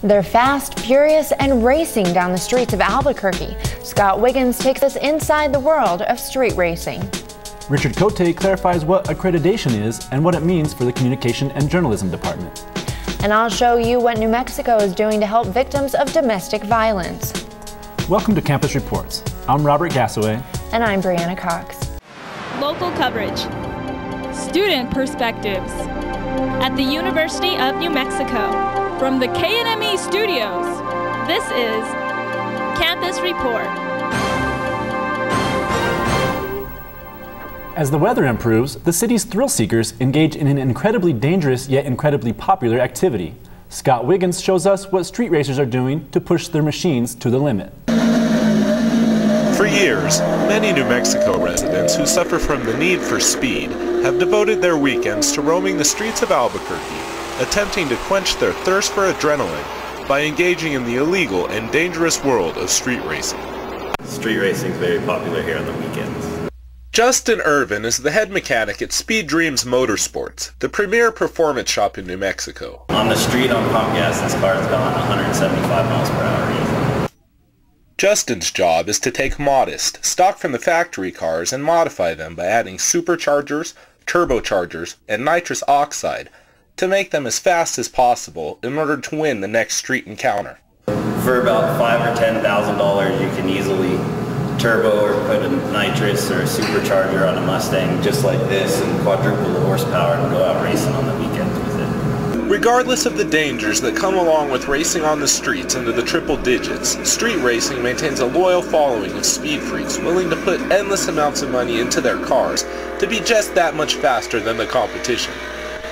They're fast, furious, and racing down the streets of Albuquerque. Scott Wiggans takes us inside the world of street racing. Richard Cote clarifies what accreditation is and what it means for the Communication and Journalism Department. And I'll show you what New Mexico is doing to help victims of domestic violence. Welcome to Campus Reports. I'm Robert Gassaway. And I'm Breanna Cox. Local coverage. Student perspectives. At the University of New Mexico. From the KNME studios, this is Campus Report. As the weather improves, the city's thrill seekers engage in an incredibly dangerous yet incredibly popular activity. Scott Wiggans shows us what street racers are doing to push their machines to the limit. For years, many New Mexico residents who suffer from the need for speed have devoted their weekends to roaming the streets of Albuquerque, attempting to quench their thirst for adrenaline by engaging in the illegal and dangerous world of street racing. Street racing is very popular here on the weekends. Justin Irvin is the head mechanic at Speed Dreams Motorsports, the premier performance shop in New Mexico. On the street on pump gas, this car has gone 175 miles per hour. Justin's job is to take modest, stock from the factory cars and modify them by adding superchargers, turbochargers, and nitrous oxide to make them as fast as possible in order to win the next street encounter. For about $5,000 or $10,000, you can easily turbo or put a nitrous or a supercharger on a Mustang just like this and quadruple the horsepower and go out racing on the weekends with it. Regardless of the dangers that come along with racing on the streets into the triple digits, street racing maintains a loyal following of speed freaks willing to put endless amounts of money into their cars to be just that much faster than the competition.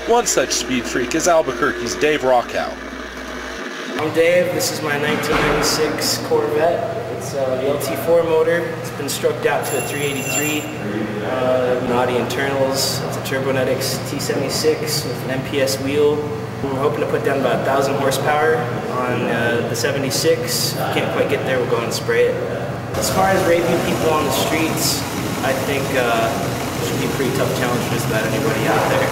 One such speed freak is Albuquerque's Dave Rockow. I'm Dave. This is my 1996 Corvette. It's the LT4 motor. It's been stroked out to a 383. Naughty internals. It's a Turbonetics T76 with an MPS wheel. We're hoping to put down about 1,000 horsepower on the 76. If we can't quite get there, we'll go and spray it. As far as raping people on the streets, I think it should be a pretty tough challenge for just about anybody out there.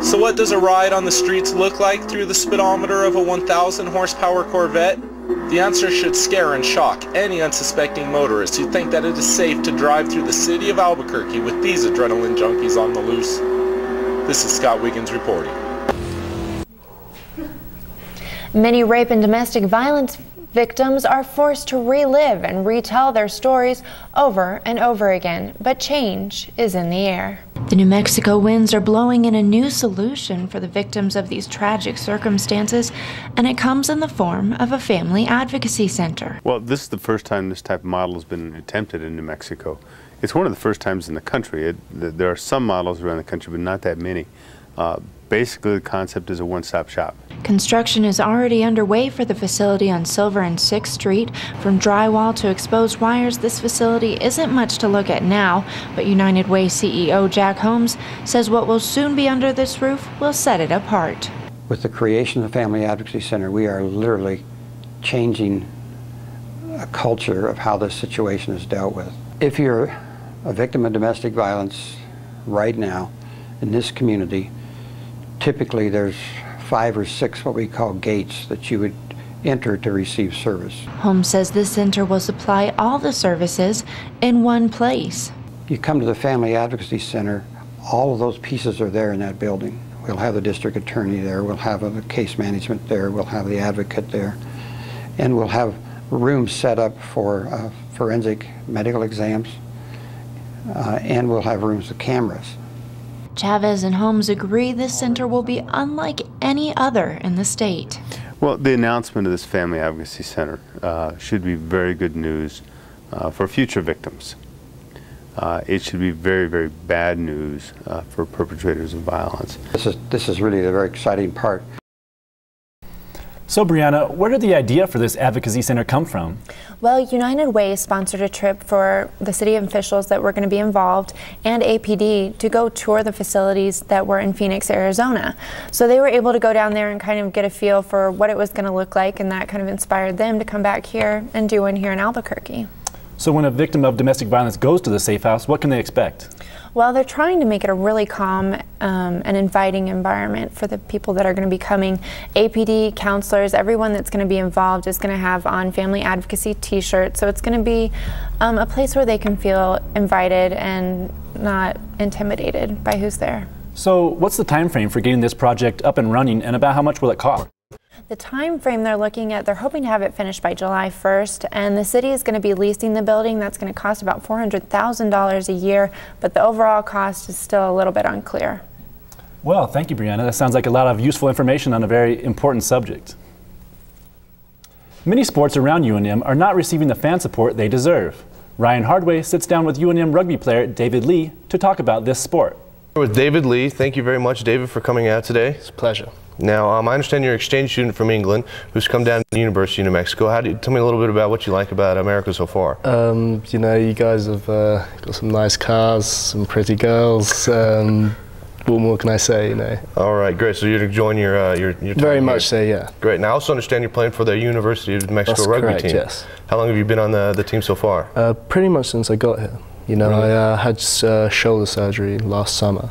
So what does a ride on the streets look like through the speedometer of a 1,000 horsepower Corvette? The answer should scare and shock any unsuspecting motorist who think that it is safe to drive through the city of Albuquerque with these adrenaline junkies on the loose. This is Scott Wiggans reporting. Many rape and domestic violence victims are forced to relive and retell their stories over and over again, but change is in the air. The New Mexico winds are blowing in a new solution for the victims of these tragic circumstances, and it comes in the form of a Family Advocacy Center. Well, this is the first time this type of model has been attempted in New Mexico. It's one of the first times in the country. There are some models around the country, but not that many. Basically, the concept is a one-stop shop. Construction is already underway for the facility on Silver and 6th Street. From drywall to exposed wires, this facility isn't much to look at now, but United Way CEO Jack Holmes says what will soon be under this roof will set it apart. With the creation of the Family Advocacy Center, we are literally changing a culture of how this situation is dealt with. If you're a victim of domestic violence right now in this community, typically there's 5 or 6 what we call gates that you would enter to receive service. Holmes says this center will supply all the services in one place. You come to the Family Advocacy Center, all of those pieces are there in that building. We'll have the district attorney there, we'll have a case management there, we'll have the advocate there, and we'll have rooms set up for forensic medical exams, and we'll have rooms with cameras. Chavez and Holmes agree this center will be unlike any other in the state. Well, the announcement of this Family Advocacy Center should be very good news for future victims. It should be very, very bad news for perpetrators of violence. This is really the very exciting part. So Breanna, where did the idea for this advocacy center come from? Well, United Way sponsored a trip for the city officials that were going to be involved and APD to go tour the facilities that were in Phoenix, Arizona. So they were able to go down there and kind of get a feel for what it was going to look like, and that kind of inspired them to come back here and do one here in Albuquerque. So when a victim of domestic violence goes to the safe house, what can they expect? Well, they're trying to make it a really calm and inviting environment for the people that are going to be coming. APD, counselors, everyone that's going to be involved is going to have on Family Advocacy t-shirts. So it's going to be a place where they can feel invited and not intimidated by who's there. So what's the time frame for getting this project up and running, and about how much will it cost? The time frame they're looking at, they're hoping to have it finished by July 1st, and the city is going to be leasing the building. That's going to cost about $400,000 a year, but the overall cost is still a little bit unclear. Well, thank you, Breanna. That sounds like a lot of useful information on a very important subject. Many sports around UNM are not receiving the fan support they deserve. Ryan Hardway sits down with UNM rugby player David Lee to talk about this sport. With David Lee. Thank you very much, David, for coming out today. It's a pleasure. Now, I understand you're an exchange student from England who's come down to the University of New Mexico. Tell me a little bit about what you like about America so far. You know, you guys have got some nice cars, some pretty girls. What more can I say, you know? All right, great. So you're enjoying your time Very much here. so, yeah. Great. Now, I also understand you're playing for the University of New Mexico rugby correct, team. Yes. How long have you been on the team so far? Pretty much since I got here. You know, really? I had shoulder surgery last summer,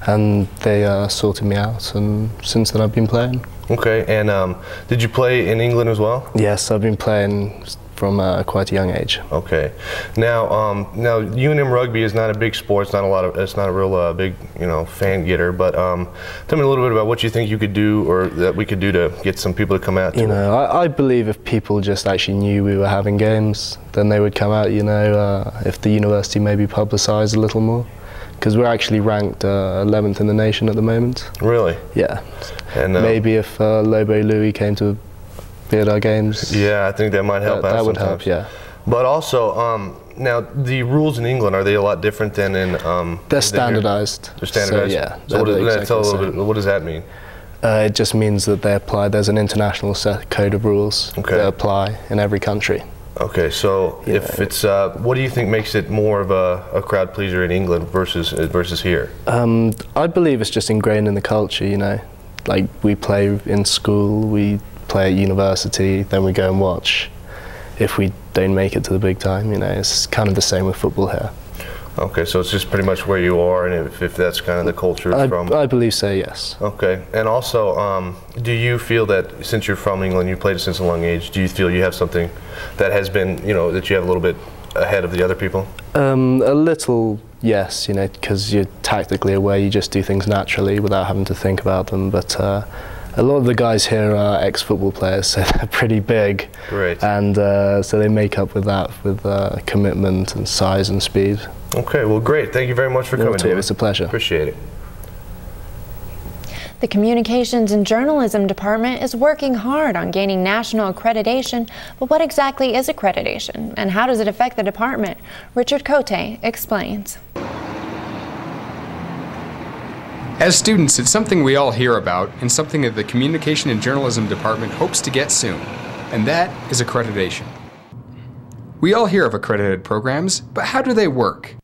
and they sorted me out, and since then I've been playing. Okay, and did you play in England as well? Yes, I've been playing from quite a young age. Okay, now UNM rugby is not a big sport. It's not a real big fan getter. But tell me a little bit about what you think you could do, or that we could do to get some people to come out. You know, I believe if people just actually knew we were having games, then they would come out. You know, if the university maybe publicised a little more. Because we're actually ranked 11th in the nation at the moment. Really? Yeah. And maybe if Lobo Louis came to be at our games. Yeah, I think that might help out that would sometimes. help, yeah. But also, now the rules in England, are they a lot different than in? They're standardised. They're standardised. So, yeah. So what does that mean? It just means that they apply. There's an international code of rules that apply in every country. Okay, so if it's, what do you think makes it more of a crowd pleaser in England versus here? I believe it's just ingrained in the culture, you know. Like, we play in school, we play at university, then we go and watch. If we don't make it to the big time, you know, it's kind of the same with football here. Okay, so it's just pretty much where you are, and if that's kind of the culture it's from? I believe so, yes. Okay, and also, do you feel that since you're from England, you played since a young age, do you feel you have something that has been, that you have a little bit ahead of the other people? A little, yes, you know, because you're tactically aware, you just do things naturally without having to think about them, but a lot of the guys here are ex-football players, so they're pretty big. Great. And so they make up with that, with commitment and size and speed. Okay, well, great. Thank you very much for coming, David. It's a pleasure. Appreciate it. The Communications and Journalism Department is working hard on gaining national accreditation, but what exactly is accreditation, and how does it affect the department? Richard Cote explains. As students, it's something we all hear about, and something that the Communication and Journalism Department hopes to get soon, and that is accreditation. We all hear of accredited programs, but how do they work?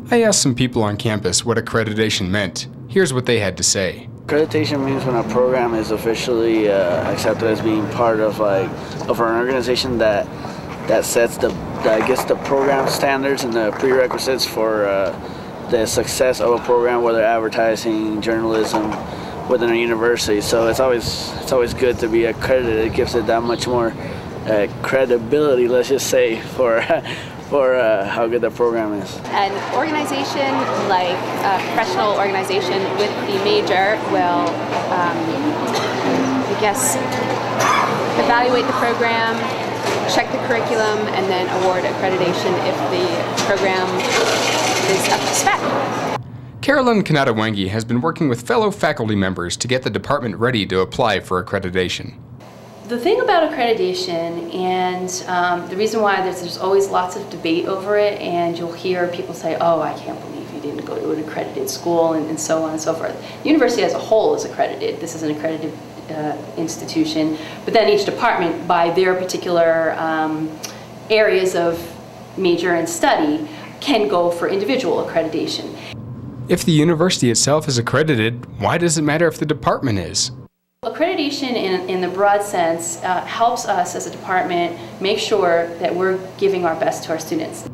I asked some people on campus what accreditation meant. Here's what they had to say. Accreditation means when a program is officially accepted as being part of an organization that sets the program standards and the prerequisites for the success of a program, whether advertising, journalism, within a university. So it's always good to be accredited. It gives it that much more credibility, let's just say, for how good the program is. An organization like a professional organization with the major will, I guess, evaluate the program, check the curriculum, and then award accreditation if the program is up to spec. Carolyn Kanata-Wengi has been working with fellow faculty members to get the department ready to apply for accreditation. The thing about accreditation, and the reason why there's always lots of debate over it, and you'll hear people say, oh, I can't believe you didn't go to an accredited school, and so on and so forth. The university as a whole is accredited. This is an accredited institution, but then each department, by their particular areas of major and study, can go for individual accreditation. If the university itself is accredited, why does it matter if the department is? Accreditation in the broad sense helps us as a department make sure that we're giving our best to our students.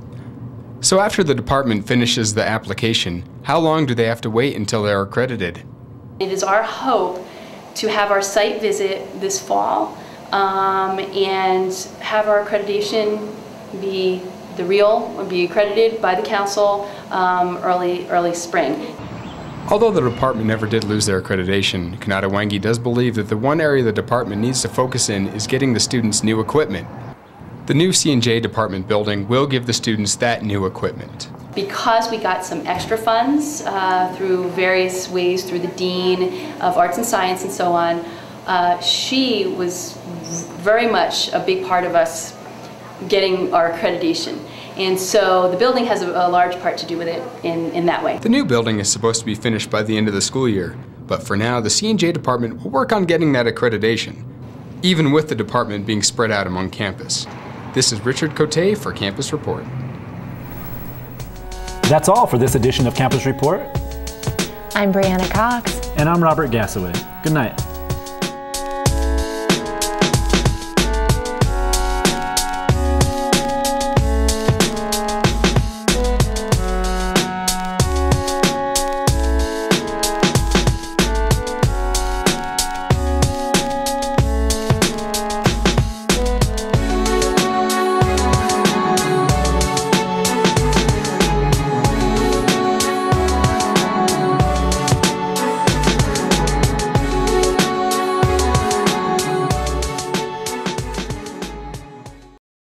So after the department finishes the application, how long do they have to wait until they're accredited? It is our hope to have our site visit this fall and have our accreditation be accredited by the council early spring. Although the department never did lose their accreditation, Kanata Wangi does believe that the one area the department needs to focus in is getting the students new equipment. The new C&J Department building will give the students that new equipment. Because we got some extra funds through various ways, through the Dean of Arts and Science and so on, she was very much a big part of us getting our accreditation. And so the building has a large part to do with it in that way. The new building is supposed to be finished by the end of the school year, but for now the C&J Department will work on getting that accreditation, even with the department being spread out among campus. This is Richard Cote for Campus Report. That's all for this edition of Campus Report. I'm Breanna Cox. And I'm Robert Gassaway. Good night.